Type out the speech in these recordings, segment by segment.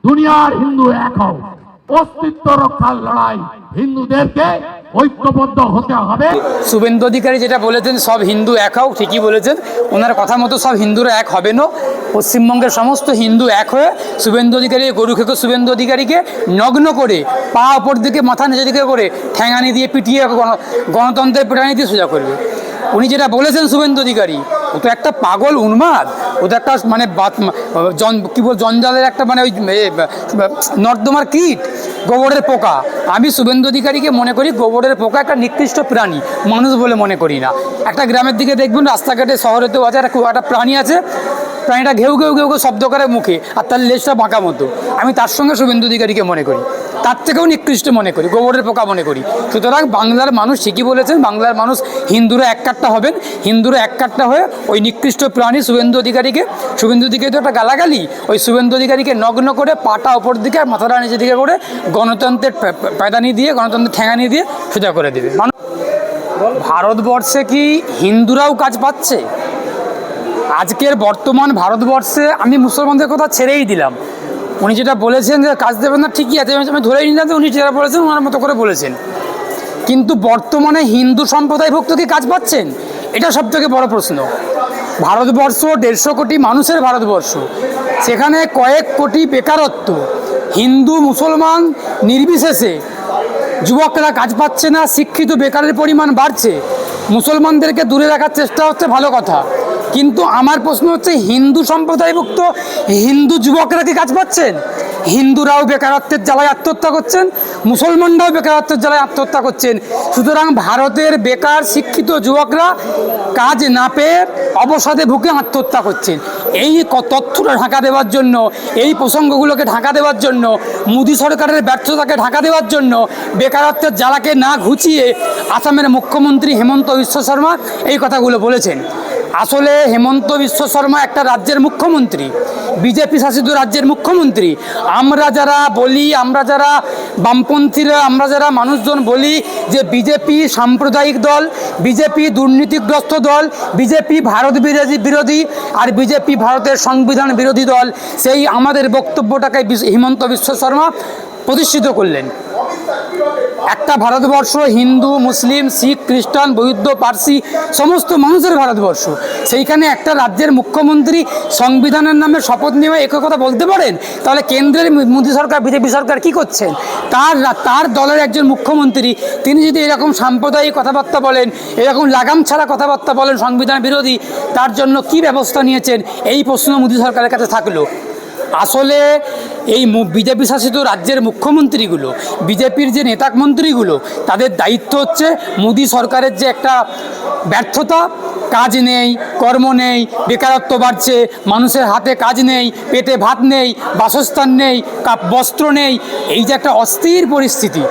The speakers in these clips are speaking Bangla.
দুনিয়ার হিন্দু এক হও, অস্তিত্ব রক্ষার লড়াই, হিন্দুদেরকে ঐক্যবদ্ধ হতে হবে। শুভেন্দু অধিকারী যেটা বলেছেন সব হিন্দু এক হও, ঠিকই বলেছেন। ওনার কথা মতো সব হিন্দুরা এক হবে না। পশ্চিমবঙ্গের সমস্ত হিন্দু এক হয়ে শুভেন্দু অধিকারী, গরু খেকো শুভেন্দু অধিকারীকে নগ্ন করে পা ওপর দিকে মাথা নিচের দিকে করে ঠ্যাঙানি দিয়ে পিটিয়ে গণতন্ত্রের পিটানি দিয়ে সোজা করবে। উনি যেটা বলেছেন শুভেন্দু অধিকারী, ও তো একটা পাগল উন্মাদ, ও তো একটা মানে কী বল জঞ্জালের একটা মানে ওই নর্দমার কীট, গোবরের পোকা। আমি শুভেন্দু অধিকারীকে মনে করি গোবরের পোকা, একটা নিকৃষ্ট প্রাণী, মানুষ বলে মনে করি না। একটা গ্রামের দিকে দেখবেন রাস্তাঘাটে শহরেতেও আছে একটা প্রাণী আছে, প্রাণীটা ঘেউ ঘেউ ঘেউ ঘেউ শব্দ করে মুখে, আর তার লেজটা বাঁকা মতো। আমি তার সঙ্গে শুভেন্দু অধিকারীকে মনে করি, তার থেকেও নিকৃষ্ট মনে করি, গোবরের পোকা মনে করি। সুতরাং বাংলার মানুষ ঠিকই বলেছেন, বাংলার মানুষ হিন্দুরা এক কাট্টা হবেন। হিন্দুরা এক কাট্টা হয়ে ওই নিকৃষ্ট প্রাণী শুভেন্দু অধিকারীকে তো একটা গালাগালি, ওই শুভেন্দু অধিকারীকে নগ্ন করে পাটা ওপর দিকে আর মাথাটা নিচের দিকে করে গণতন্ত্রের প্যাদানি দিয়ে, গণতন্ত্রের ঠ্যাঙানি দিয়ে সোজা করে দেবে। ভারতবর্ষে কি হিন্দুরাও কাজ পাচ্ছে? আজকের বর্তমান ভারতবর্ষে, আমি মুসলমানদের কথা ছেড়েই দিলাম, উনি যেটা বলেছেন যে কাজ দেবেন না, ঠিকই আছে, আমি ধরেই নিলাম যে উনি যেটা বলেছেন ওনার মতো করে বলেছেন। কিন্তু বর্তমানে হিন্দু সম্প্রদায়ভুক্ত কি কাজ পাচ্ছেন? এটা সবথেকে বড় প্রশ্ন। ভারতবর্ষ 150 কোটি মানুষের ভারতবর্ষ, সেখানে কয়েক কোটি বেকারত্ব, হিন্দু মুসলমান নির্বিশেষে যুবকরা কাজ পাচ্ছে না, শিক্ষিত বেকারের পরিমাণ বাড়ছে। মুসলমানদেরকে দূরে রাখার চেষ্টা হচ্ছে, ভালো কথা, কিন্তু আমার প্রশ্ন হচ্ছে হিন্দু সম্প্রদায়ভুক্ত হিন্দু যুবকরা কি কাজ পাচ্ছেন? হিন্দুরাও বেকারত্বের জ্বালায় আত্মহত্যা করছেন, মুসলমানরাও বেকারত্বের জ্বালায় আত্মহত্যা করছেন। সুতরাং ভারতের বেকার শিক্ষিত যুবকরা কাজ না পেয়ে অবসাদে ভুগে আত্মহত্যা করছেন। এই তথ্যটা ঢাকা দেওয়ার জন্য, এই প্রসঙ্গগুলোকে ঢাকা দেওয়ার জন্য, মোদী সরকারের ব্যর্থতাকে ঢাকা দেওয়ার জন্য, বেকারত্বের জ্বালাকে না ঘুচিয়ে আসামের মুখ্যমন্ত্রী হেমন্ত বিশ্ব শর্মা এই কথাগুলো বলেছেন। আসলে হেমন্ত বিশ্ব শর্মা একটা রাজ্যের মুখ্যমন্ত্রী, বিজেপি শাসিত রাজ্যের মুখ্যমন্ত্রী। আমরা যারা বলি, আমরা যারা বামপন্থীরা, আমরা যারা মানুষজন বলি যে বিজেপি সাম্প্রদায়িক দল, বিজেপি দুর্নীতিগ্রস্ত দল, বিজেপি ভারত বিরোধী, আর বিজেপি ভারতের সংবিধান বিরোধী দল, সেই আমাদের বক্তব্যটাকে হেমন্ত বিশ্ব শর্মা প্রতিষ্ঠিত করলেন। একটা ভারতবর্ষ হিন্দু, মুসলিম, শিখ, খ্রিস্টান, বৌদ্ধ, পার্সি সমস্ত মানুষের ভারতবর্ষ। সেইখানে একটা রাজ্যের মুখ্যমন্ত্রী সংবিধানের নামে শপথ নিয়ে একই কথা বলতে পারেন? তাহলে কেন্দ্রের মোদী সরকার, বিজেপি সরকার কি করছেন? তার দলের একজন মুখ্যমন্ত্রী তিনি যদি এরকম সাম্প্রদায়িক কথাবার্তা বলেন, এরকম লাগাম ছাড়া কথাবার্তা বলেন, সংবিধান বিরোধী, তার জন্য কি ব্যবস্থা নিয়েছেন? এই প্রশ্ন মোদী সরকারের কাছে থাকলো। আসলে এই বিজেপি শাসিত রাজ্যের মুখ্যমন্ত্রীগুলো, বিজেপির যে নেতা মন্ত্রীগুলো, তাদের দায়িত্ব হচ্ছে মোদী সরকারের যে একটা ব্যর্থতা, কাজ নেই, কর্ম নেই, বেকারত্ব বাড়ছে, মানুষের হাতে কাজ নেই, পেটে ভাত নেই, বাসস্থান নেই, বস্ত্র নেই, এই যে একটা অস্থির পরিস্থিতি,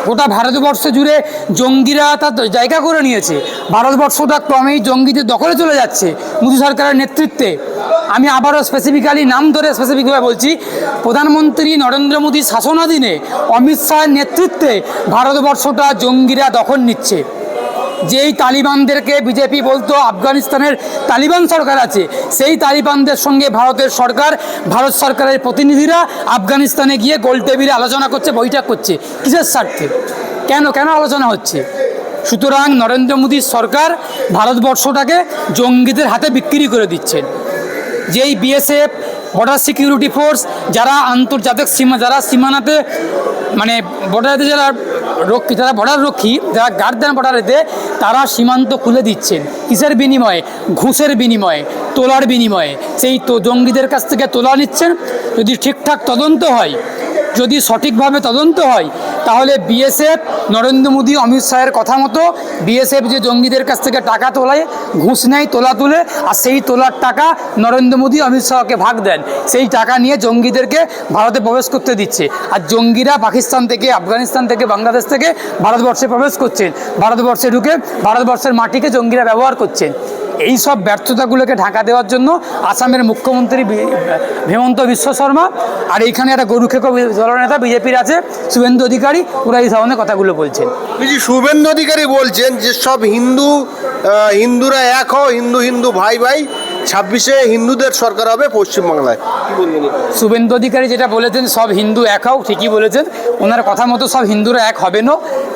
গোটা ভারতবর্ষ জুড়ে জঙ্গিরা তার জায়গা করে নিয়েছে। ভারতবর্ষটা ক্রমেই জঙ্গিদের দখলে চলে যাচ্ছে মোদী সরকারের নেতৃত্বে। আমি আবারও স্পেসিফিক্যালি নাম ধরে স্পেসিফিকভাবে বলছি, প্রধানমন্ত্রী নরেন্দ্র মোদীর শাসনাধীনে অমিত শাহের নেতৃত্বে ভারতবর্ষটা জঙ্গিরা দখল নিচ্ছে। যেই তালিবানদেরকে বিজেপি বলতো আফগানিস্তানের তালিবান সরকার আছে, সেই তালিবানদের সঙ্গে ভারতের সরকার, ভারত সরকারের প্রতিনিধিরা আফগানিস্তানে গিয়ে গোল টেবিলে আলোচনা করছে, বৈঠক করছে। কিসের স্বার্থে? কেন আলোচনা হচ্ছে? সুতরাং নরেন্দ্র মোদীর সরকার ভারতবর্ষটাকে জঙ্গিদের হাতে বিক্রি করে দিচ্ছেন। যেই বিএসএফ, বর্ডার সিকিউরিটি ফোর্স, যারা আন্তর্জাতিক যারা সীমানাতে মানে বর্ডারেতে যারা বর্ডার রক্ষী, যারা গার্ড দেন বর্ডারেতে, তারা সীমান্ত খুলে দিচ্ছেন। কিসের বিনিময়ে? ঘুষের বিনিময়ে, তোলার বিনিময়ে। সেই জঙ্গিদের কাছ থেকে তোলা নিচ্ছেন। যদি ঠিকঠাক তদন্ত হয়, যদি সঠিকভাবে তদন্ত হয়, তাহলে বিএসএফ নরেন্দ্র মোদী অমিত শাহের কথা মতো বিএসএফ যে জঙ্গিদের কাছ থেকে টাকা তোলায়, ঘুষ নেয়, তোলা তুলে, আর সেই তোলার টাকা নরেন্দ্র মোদী অমিত শাহকে ভাগ দেন, সেই টাকা নিয়ে জঙ্গিদেরকে ভারতে প্রবেশ করতে দিচ্ছে। আর জঙ্গিরা পাকিস্তান থেকে, আফগানিস্তান থেকে, বাংলাদেশ থেকে ভারতবর্ষে প্রবেশ করছেন, ভারতবর্ষে ঢুকে ভারতবর্ষের মাটিকে জঙ্গিরা ব্যবহার করছেন। এই সব ব্যর্থতাগুলোকে ঢাকা দেওয়ার জন্য আসামের মুখ্যমন্ত্রী হেমন্ত বিশ্ব শর্মা, আর এইখানে একটা গরু খেকো দলনেতা বিজেপির আছে শুভেন্দু অধিকারী, ওরা এই ধরনের কথাগুলো বলছেন। শুভেন্দু অধিকারী বলছেন যে সব হিন্দুরা এক হও, হিন্দু ভাই ভাই, 26-এ হিন্দুদের সরকার হবে পশ্চিমবাংলায়, কি বলবেন? শুভেন্দু অধিকারী যেটা বলেছেন সব হিন্দু এক হোক, ঠিকই বলেছেন। ওনার কথা মতো সব হিন্দুরা এক হবে না।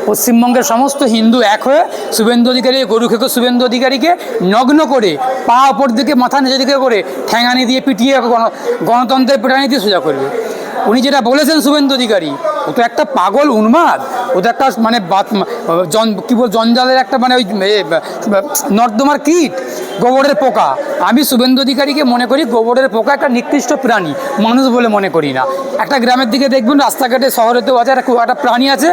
পশ্চিমবঙ্গের সমস্ত হিন্দু এক হয়ে শুভেন্দু অধিকারী, গরু খেকো শুভেন্দু অধিকারীকে নগ্ন করে পা ওপর দিকে মাথা নিচের দিকে করে ঠ্যাঙানি দিয়ে পিটিয়ে গণতন্ত্রের পিটানি দিয়ে সোজা করবে। উনি যেটা বলেছেন শুভেন্দু অধিকারী, ও তো একটা পাগল উন্মাদ, ও তো একটা মানে কী বল জঞ্জালের একটা মানে ওই নর্দমার কীট, গোবরের পোকা। আমি শুভেন্দু অধিকারীকে মনে করি গোবরের পোকা, একটা নিকৃষ্ট প্রাণী, মানুষ বলে মনে করি না। একটা গ্রামের দিকে দেখবেন রাস্তাঘাটে শহরেতেও আছে একটা প্রাণী আছে,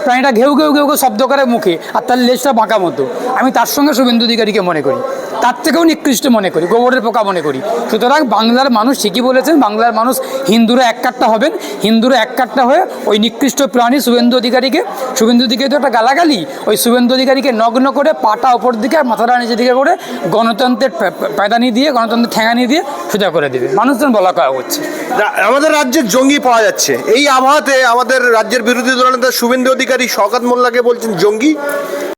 প্রাণীটা ঘেউ ঘেউ ঘেউ ঘেউ শব্দ করে মুখে, আর তার লেজটা বাঁকা মতো। আমি তার সঙ্গে শুভেন্দু অধিকারীকে মনে করি, তার থেকেও নিকৃষ্ট মনে করি, গোবরের পোকা মনে করি। সুতরাং বাংলার মানুষ ঠিকই বলেছেন, বাংলার মানুষ হিন্দুরা এক কাট্টা হবেন, হিন্দুরা এক কাট্টা হয়ে ওই নিকৃষ্ট প্রাণী শুভেন্দু অধিকারীকে তো একটা গালাগালি, ওই শুভেন্দু অধিকারীকে নগ্ন করে পাটা ওপর দিকে আর মাথাটা নিচের দিকে করে গণতন্ত্রের প্যাদানি দিয়ে, গণতন্ত্রের ঠ্যাঙানি দিয়ে সোজা করে দেবে। মানুষজন বলা কয়া হচ্ছে আমাদের রাজ্যে জঙ্গি পাওয়া যাচ্ছে, এই আবহাওয়াতে আমাদের রাজ্যের বিরোধী দলনেতা শুভেন্দু অধিকারী শওকত মোল্লাকে বলছেন জঙ্গি।